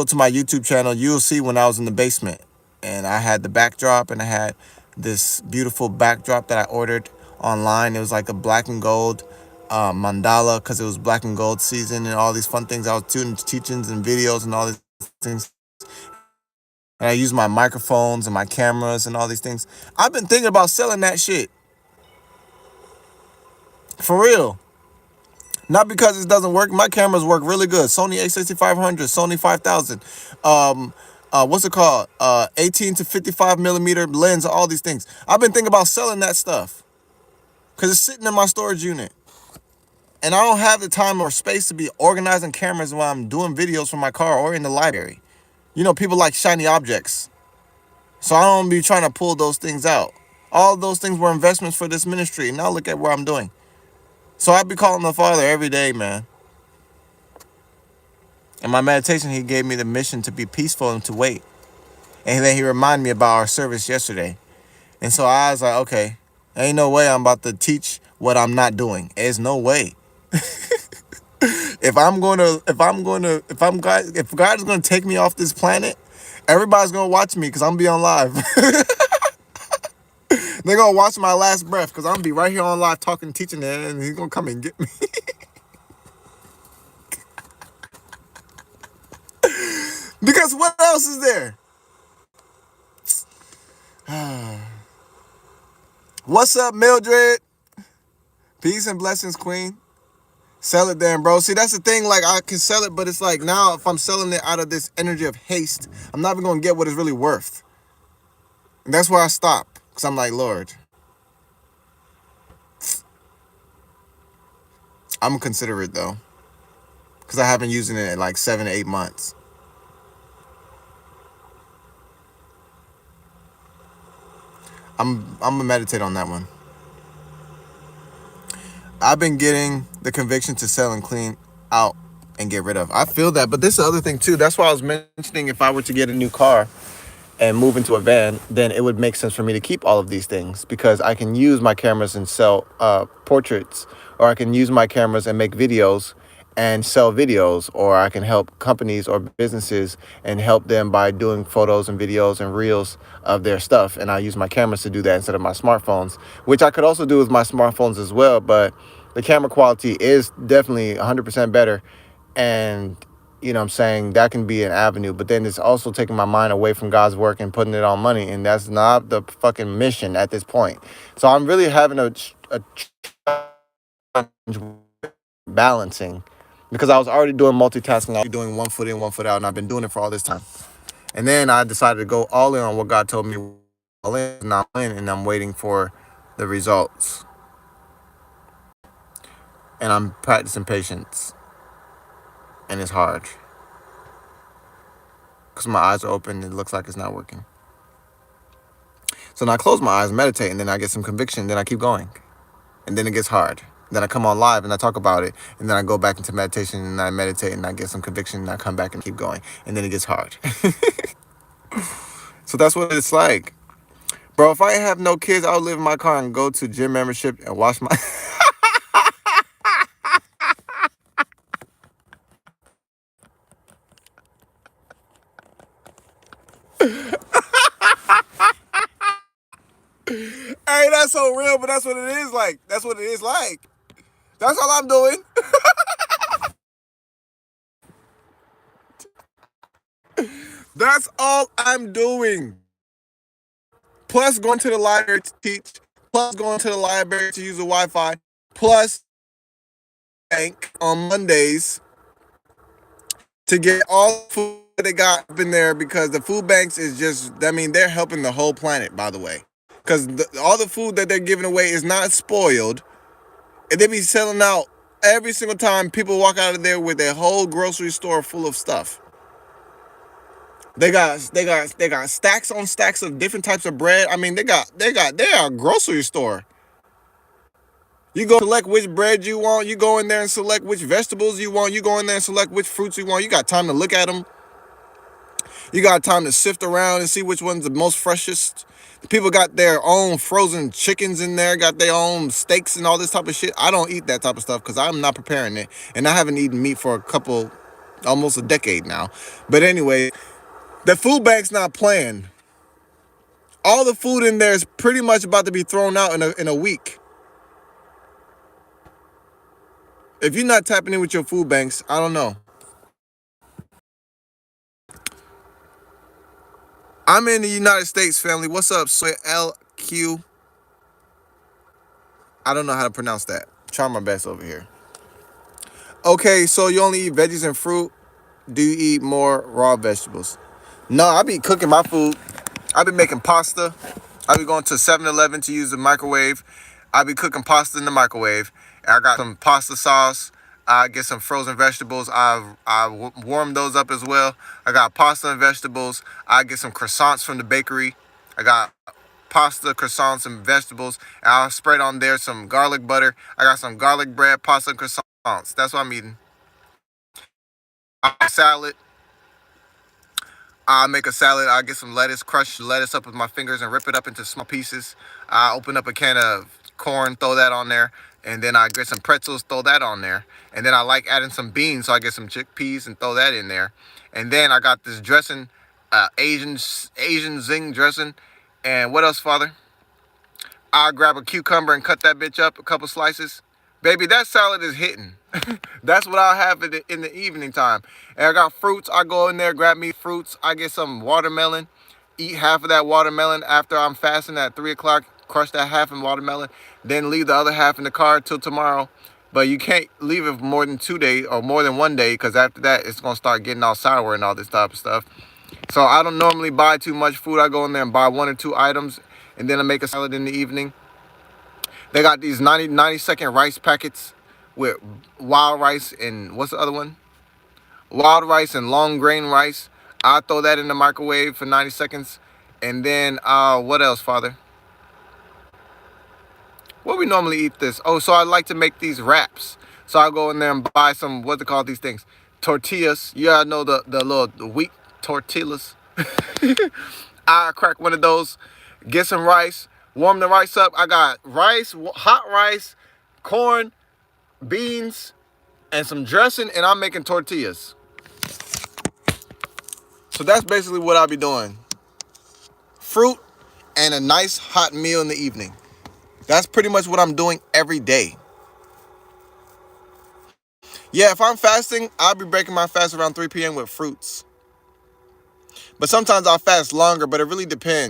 to my YouTube channel, you'll see when I was in the basement and I had the backdrop and I had this beautiful backdrop that I ordered online. It was like a black and gold mandala because it was black and gold season and all these fun things. I was doing teachings and videos and all these things. And I used my microphones and my cameras and all these things. I've been thinking about selling that shit. For real. Not because it doesn't work. My cameras work really good. Sony A6500, Sony 5000. What's it called? 18 to 55 millimeter lens, all these things. I've been thinking about selling that stuff because it's sitting in my storage unit. And I don't have the time or space to be organizing cameras while I'm doing videos from my car or in the library. You know, people like shiny objects. So I don't be trying to pull those things out. All those things were investments for this ministry. Now look at what I'm doing. So I be calling the Father every day, man. In my meditation, he gave me the mission to be peaceful and to wait. And then he reminded me about our service yesterday. And so I was like, okay, ain't no way I'm about to teach what I'm not doing. There's no way. If God is gonna take me off this planet, everybody's gonna watch me because I'm gonna be on live. They're gonna watch my last breath because I'm gonna be right here on live talking, teaching it, and he's gonna come and get me. Because what else is there? What's up, Mildred? Peace and blessings, Queen. Sell it then, bro. See, that's the thing. Like, I can sell it, but it's like now if I'm selling it out of this energy of haste, I'm not even gonna get what it's really worth. And that's where I stop. Because I'm like, Lord, I'm considerate though. Because I haven't using it in like 7 to 8 months. I'm gonna meditate on that one. I've been getting the conviction to sell and clean out and get rid of. I feel that, but this is the other thing too. That's why I was mentioning if I were to get a new car and move into a van, then it would make sense for me to keep all of these things because I can use my cameras and sell portraits, or I can use my cameras and make videos and sell videos, or I can help companies or businesses and help them by doing photos and videos and reels of their stuff. And I use my cameras to do that instead of my smartphones, which I could also do with my smartphones as well. But the camera quality is definitely 100% better. And you know what I'm saying, that can be an avenue, but then it's also taking my mind away from God's work and putting it on money, and that's not the fucking mission at this point. So I'm really having a challenge balancing because I was already doing multitasking. I was doing 1 foot in, 1 foot out, and I've been doing it for all this time. And then I decided to go all in on what God told me all in, and I'm waiting for the results. And I'm practicing patience, and it's hard because my eyes are open and it looks like it's not working. So then I close my eyes, meditate, and then I get some conviction. Then I keep going, and then it gets hard. Then I come on live and I talk about it, and then I go back into meditation and I meditate and I get some conviction and I come back and keep going, and then it gets hard. So that's what it's like, bro. If I have no kids, I'll live in my car and go to gym membership and wash my. Hey, that's so real, but that's what it is like. That's what it is like. That's all I'm doing. That's all I'm doing. Plus going to the library to teach, plus going to the library to use the Wi-Fi, plus bank on Mondays to get all the food that they got up in there because the food banks is just, I mean, they're helping the whole planet, by the way. Because all the food that they're giving away is not spoiled. And they be selling out every single time people walk out of there with a whole grocery store full of stuff. They got stacks on stacks of different types of bread. I mean, they are a grocery store. You go select which bread you want. You go in there and select which vegetables you want. You go in there and select which fruits you want. You got time to look at them. You got time to sift around and see which one's the most freshest. The people got their own frozen chickens in there, got their own steaks and all this type of shit. I don't eat that type of stuff because I'm not preparing it. And I haven't eaten meat for a couple almost a decade now. But anyway, the food bank's not playing. All the food in there is pretty much about to be thrown out in a week. If you're not tapping in with your food banks, I don't know. I'm in the United States, family. What's up, Soy LQ? I don't know how to pronounce that. Try my best over here. Okay, so you only eat veggies and fruit. Do you eat more raw vegetables? No, I be cooking my food. I be making pasta. I be going to 7-Eleven to use the microwave. I be cooking pasta in the microwave. I got some pasta sauce. I get some frozen vegetables. I warm those up as well. I got pasta and vegetables. I get some croissants from the bakery. I got pasta, croissants, and vegetables. And I'll spread on there some garlic butter. I got some garlic bread, pasta, and croissants. That's what I'm eating. Salad. I make a salad. I get some lettuce, crush the lettuce up with my fingers and rip it up into small pieces. I open up a can of corn, throw that on there. And then I get some pretzels, throw that on there. And then I like adding some beans, so I get some chickpeas and throw that in there. And then I got this dressing, Asian zing dressing. And what else, Father? I'll grab a cucumber and cut that bitch up, a couple slices. Baby, that salad is hitting. That's what I'll have in the evening time. And I got fruits. I go in there, grab me fruits. I get some watermelon. Eat half of that watermelon after I'm fasting at 3 o'clock. Crush that half in watermelon. Then leave the other half in the car till tomorrow. But you can't leave it for more than 2 days or more than 1 day, because after that, it's going to start getting all sour and all this type of stuff. So I don't normally buy too much food. I go in there and buy 1 or 2 items, and then I make a salad in the evening. They got these 90-second rice packets with wild rice and what's the other one? Wild rice and long grain rice. I throw that in the microwave for 90 seconds. And then, what else, Father? What we normally eat this? Oh, so I like to make these wraps. So I go in there and buy some, what they call these things? Tortillas. You gotta know the wheat tortillas. I crack one of those, get some rice, warm the rice up. I got rice, hot rice, corn, beans, and some dressing, and I'm making tortillas. So that's basically what I'll be doing. Fruit and a nice hot meal in the evening. That's pretty much what I'm doing every day. Yeah, if I'm fasting, I'll be breaking my fast around 3 p.m. with fruits. But sometimes I'll fast longer, but it really depends.